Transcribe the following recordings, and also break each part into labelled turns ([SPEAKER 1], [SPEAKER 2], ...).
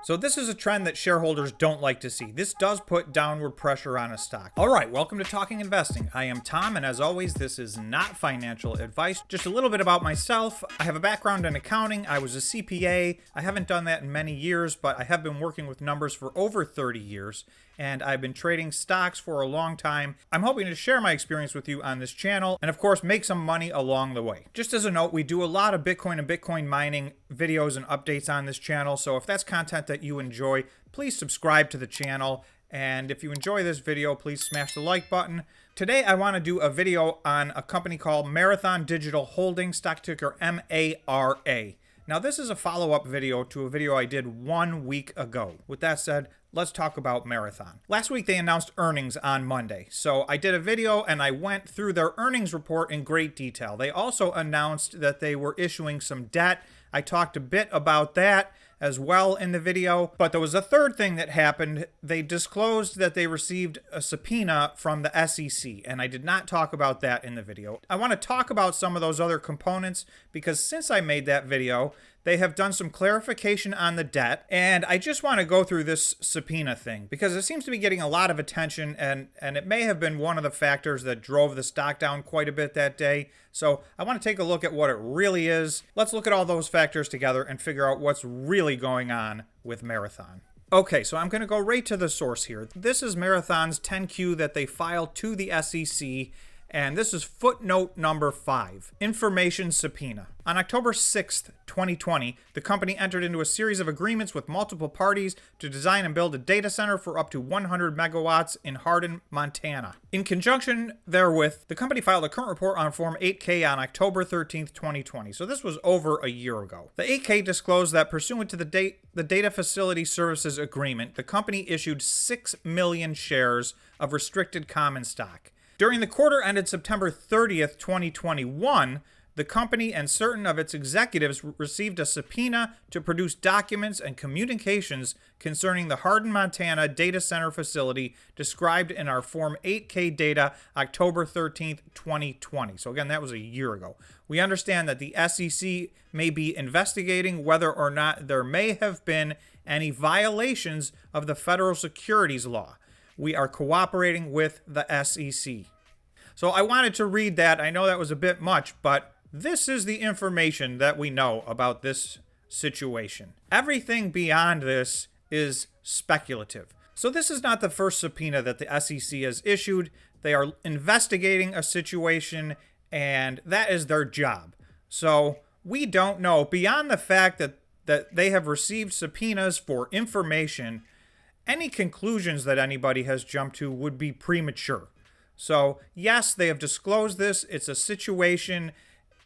[SPEAKER 1] So this is a trend that shareholders don't like to see. This does put downward pressure on a stock. All right, welcome to Talking Investing. I am Tom, and as always, this is not financial advice. Just a little bit about myself. I have a background in accounting. I was a CPA. I haven't done that in many years, but I have been working with numbers for over 30 years, and I've been trading stocks for a long time. I'm hoping to share my experience with you on this channel, and of course, make some money along the way. Just as a note, we do a lot of Bitcoin and Bitcoin mining videos and updates on this channel, so if that's content that you enjoy, please subscribe to the channel. And if you enjoy this video, please smash the like button. Today, I want to do a video on a company called Marathon Digital Holdings, stock ticker MARA. Now, this is a follow-up video to a video I did 1 week ago. With that said, let's talk about Marathon. Last week, they announced earnings on Monday. So I did a video and I went through their earnings report in great detail. They also announced that they were issuing some debt. I talked a bit about that as well in the video. But there was a third thing that happened. They disclosed that they received a subpoena from the SEC, and I did not talk about that in the video. I want to talk about some of those other components because since I made that video, they have done some clarification on the debt, and I just want to go through this subpoena thing because it seems to be getting a lot of attention, and it may have been one of the factors that drove the stock down quite a bit that day. So I want to take a look at what it really is. Let's look at all those factors together and figure out what's really going on with Marathon. Okay, so I'm going to go right to the source here. This is Marathon's 10Q that they filed to the SEC, and this is footnote number 5, information subpoena. On October 6th, 2020, the company entered into a series of agreements with multiple parties to design and build a data center for up to 100 megawatts in Hardin, Montana. In conjunction therewith, the company filed a current report on Form 8K on October 13th, 2020. So this was over a year ago. The 8K disclosed that pursuant to the Data Facility Services Agreement, the company issued 6 million shares of restricted common stock. During the quarter ended September 30th, 2021, the company and certain of its executives received a subpoena to produce documents and communications concerning the Hardin, Montana data center facility described in our Form 8K data October 13th, 2020. So again, that was a year ago. We understand that the SEC may be investigating whether or not there may have been any violations of the federal securities law. We are cooperating with the SEC. So I wanted to read that. I know that was a bit much, but this is the information that we know about this situation. Everything beyond this is speculative. So this is not the first subpoena that the SEC has issued. They are investigating a situation, and that is their job. So we don't know, beyond the fact that they have received subpoenas for information, any conclusions that anybody has jumped to would be premature. So yes, they have disclosed this. It's a situation,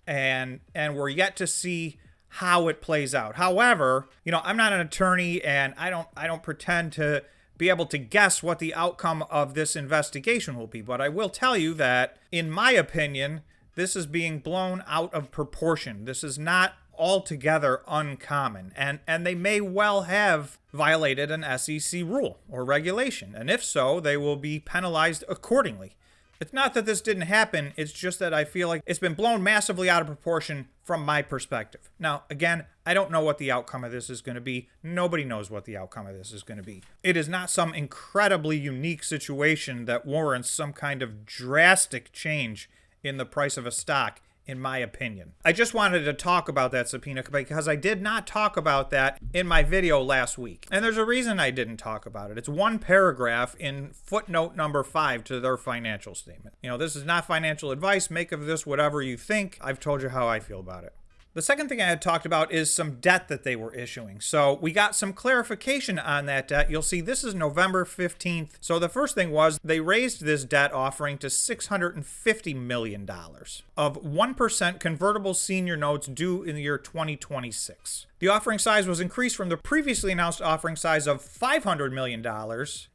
[SPEAKER 1] and we're yet to see how it plays out. However, I'm not an attorney, and I don't pretend to be able to guess what the outcome of this investigation will be. But I will tell you that, in my opinion, this is being blown out of proportion. This is not altogether uncommon, and they may well have violated an SEC rule or regulation, and if so, they will be penalized accordingly. It's not that this didn't happen, it's just that I feel like it's been blown massively out of proportion from my perspective. Now, again, I don't know what the outcome of this is going to be. Nobody knows what the outcome of this is going to be. It is not some incredibly unique situation that warrants some kind of drastic change in the price of a stock, in my opinion. I just wanted to talk about that subpoena because I did not talk about that in my video last week. And there's a reason I didn't talk about it. It's one paragraph in footnote number 5 to their financial statement. This is not financial advice. Make of this whatever you think. I've told you how I feel about it. The second thing I had talked about is some debt that they were issuing. So we got some clarification on that debt. You'll see this is November 15th. So the first thing was they raised this debt offering to $650 million of 1% convertible senior notes due in the year 2026. The offering size was increased from the previously announced offering size of $500 million.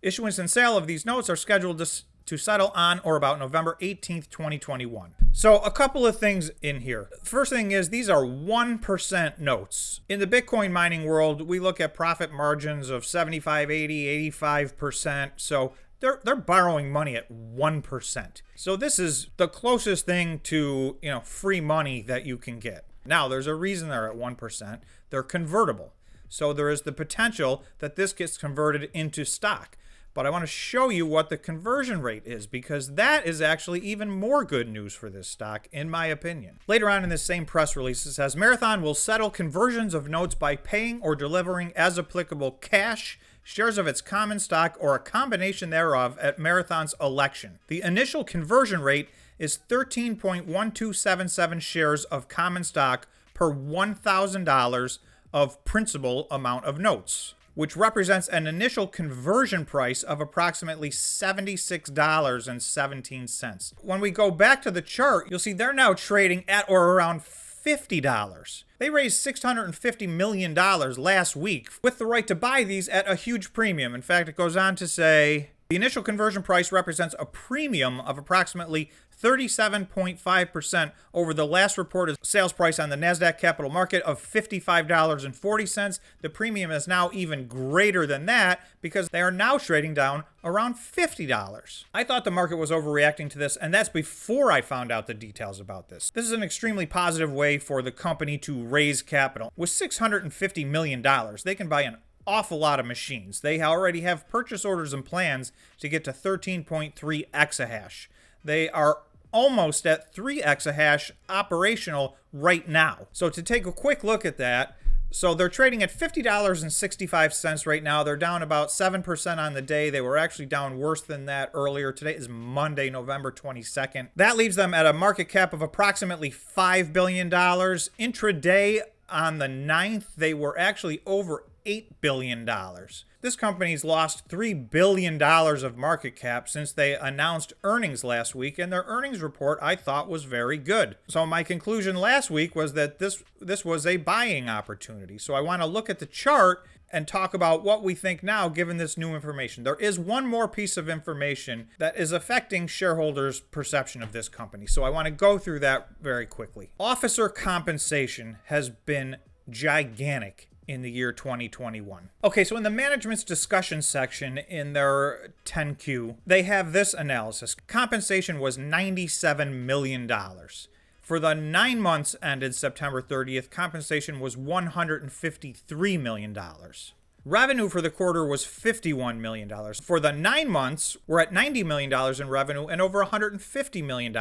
[SPEAKER 1] Issuance and sale of these notes are scheduled to settle on or about November 18th, 2021. So a couple of things in here. First thing is these are 1% notes. In the Bitcoin mining world, we look at profit margins of 75, 80, 85%. So they're borrowing money at 1%. So this is the closest thing to, free money that you can get. Now, there's a reason they're at 1%. They're convertible. So there is the potential that this gets converted into stock. But I want to show you what the conversion rate is, because that is actually even more good news for this stock, in my opinion. Later on in this same press release, it says Marathon will settle conversions of notes by paying or delivering as applicable cash, shares of its common stock, or a combination thereof at Marathon's election. The initial conversion rate is 13.1277 shares of common stock per $1,000 of principal amount of notes, which represents an initial conversion price of approximately $76.17. When we go back to the chart, you'll see they're now trading at or around $50. They raised $650 million last week with the right to buy these at a huge premium. In fact, it goes on to say the initial conversion price represents a premium of approximately 37.5% over the last reported sales price on the NASDAQ Capital Market of $55.40. The premium is now even greater than that because they are now trading down around $50. I thought the market was overreacting to this, and that's before I found out the details about this. This is an extremely positive way for the company to raise capital. With $650 million, they can buy an awful lot of machines. They already have purchase orders and plans to get to 13.3 exahash. They are almost at 3 exahash operational right now. So to take a quick look at that, so they're trading at $50.65 right now. They're down about 7% on the day. They were actually down worse than that earlier. Today is Monday, November 22nd. That leaves them at a market cap of approximately $5 billion. Intraday on the 9th, they were actually over $8 billion. This company's lost $3 billion of market cap since they announced earnings last week, and their earnings report I thought was very good. So my conclusion last week was that this was a buying opportunity. So I want to look at the chart and talk about what we think now given this new information. There is one more piece of information that is affecting shareholders' perception of this company. So I want to go through that very quickly. Officer compensation has been gigantic in the year 2021. Okay, so in the management's discussion section in their 10Q, they have this analysis. Compensation was $97 million. For the 9 months ended September 30th, compensation was $153 million. Revenue for the quarter was $51 million. For the 9 months, we're at $90 million in revenue and over $150 million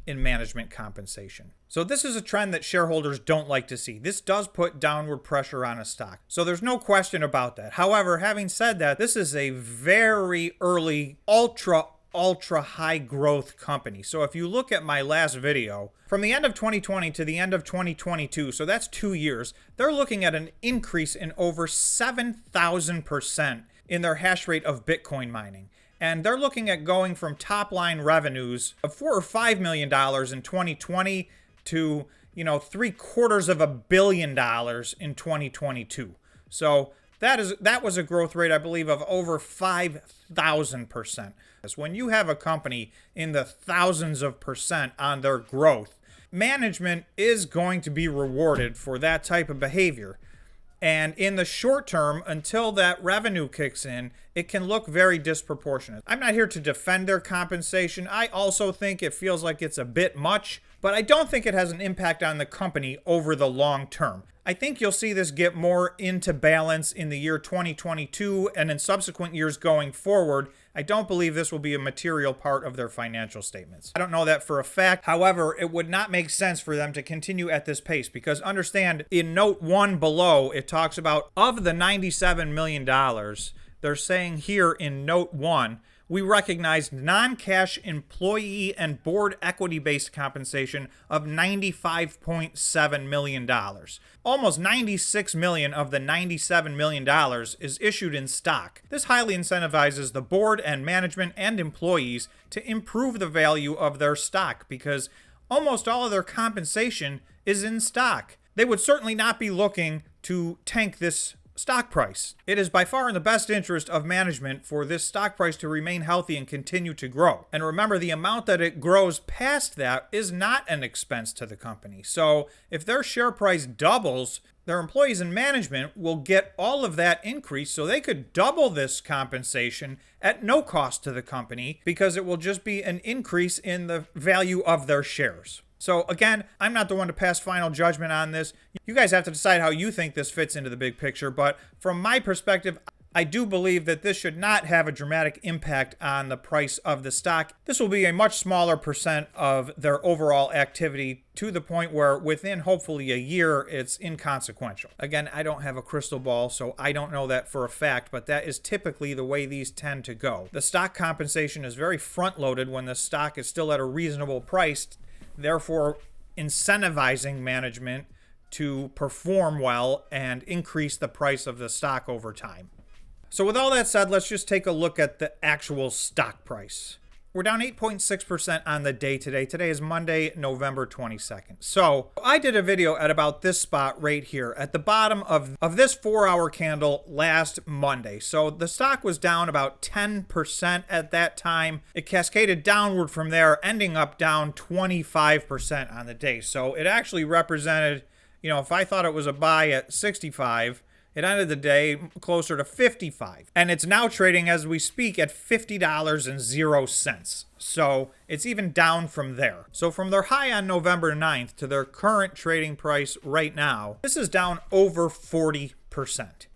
[SPEAKER 1] in management compensation. So this is a trend that shareholders don't like to see. This does put downward pressure on a stock. So there's no question about that. However, having said that, this is a very early, ultra high growth company. So if you look at my last video, from the end of 2020 to the end of 2022, so that's 2 years, they're looking at an increase in over 7,000% in their hash rate of Bitcoin mining. And they're looking at going from top line revenues of $4 or $5 million in 2020 to, $750 million in 2022. So that was a growth rate, I believe, of over 5,000%. When you have a company in the thousands of percent on their growth, management is going to be rewarded for that type of behavior. And in the short term, until that revenue kicks in, it can look very disproportionate. I'm not here to defend their compensation. I also think it feels like it's a bit much, but I don't think it has an impact on the company over the long term. I think you'll see this get more into balance in the year 2022 and in subsequent years going forward. I don't believe this will be a material part of their financial statements. I don't know that for a fact. However, it would not make sense for them to continue at this pace because understand in note 1 below, it talks about of the $97 million, they're saying here in note 1, we recognized non-cash employee and board equity-based compensation of $95.7 million. Almost $96 million of the $97 million is issued in stock. This highly incentivizes the board and management and employees to improve the value of their stock because almost all of their compensation is in stock. They would certainly not be looking to tank this stock price. It is by far in the best interest of management for this stock price to remain healthy and continue to grow. And remember, the amount that it grows past that is not an expense to the company. So if their share price doubles, their employees and management will get all of that increase so they could double this compensation at no cost to the company because it will just be an increase in the value of their shares. So again, I'm not the one to pass final judgment on this. You guys have to decide how you think this fits into the big picture, but from my perspective, I do believe that this should not have a dramatic impact on the price of the stock. This will be a much smaller percent of their overall activity, to the point where within hopefully a year, it's inconsequential. Again, I don't have a crystal ball, so I don't know that for a fact, but that is typically the way these tend to go. The stock compensation is very front-loaded when the stock is still at a reasonable price, therefore incentivizing management to perform well and increase the price of the stock over time. So with all that said, let's just take a look at the actual stock price. We're down 8.6% on the day today. Today is Monday, November 22nd. So I did a video at about this spot right here at the bottom of this 4-hour candle last Monday. So the stock was down about 10% at that time. It cascaded downward from there, ending up down 25% on the day. So it actually represented, if I thought it was a buy at 65, it ended the day closer to 55. And it's now trading as we speak at $50.00. So it's even down from there. So from their high on November 9th to their current trading price right now, this is down over 40%.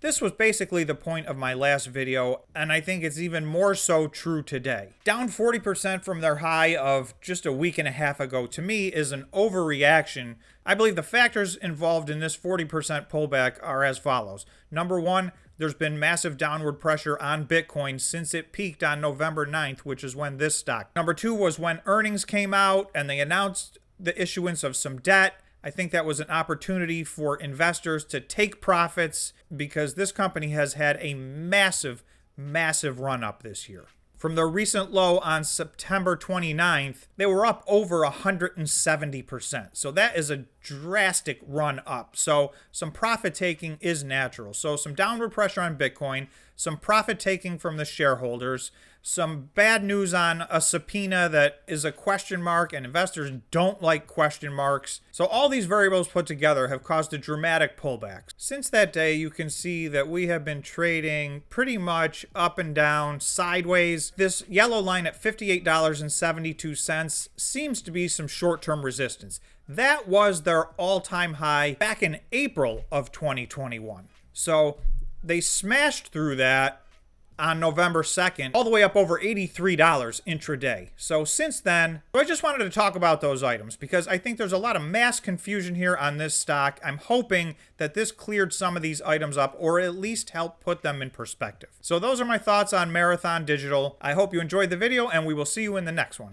[SPEAKER 1] This was basically the point of my last video, and I think it's even more so true today. Down 40% from their high of just a week and a half ago, to me, is an overreaction. I believe the factors involved in this 40% pullback are as follows. Number one, there's been massive downward pressure on Bitcoin since it peaked on November 9th, which is when this stock. Number two was when earnings came out and they announced the issuance of some debt. I think that was an opportunity for investors to take profits because this company has had a massive, massive run up this year. From their recent low on September 29th, they were up over 170%. So that is a drastic run up. So some profit taking is natural. So some downward pressure on Bitcoin, some profit taking from the shareholders, some bad news on a subpoena that is a question mark, and investors don't like question marks. So all these variables put together have caused a dramatic pullback. Since that day, you can see that we have been trading pretty much up and down, sideways. This yellow line at $58.72 seems to be some short-term resistance. That was their all-time high back in April of 2021. So they smashed through that on November 2nd, all the way up over $83 intraday. So since then, I just wanted to talk about those items because I think there's a lot of mass confusion here on this stock. I'm hoping that this cleared some of these items up or at least helped put them in perspective. So those are my thoughts on Marathon Digital. I hope you enjoyed the video and we will see you in the next one.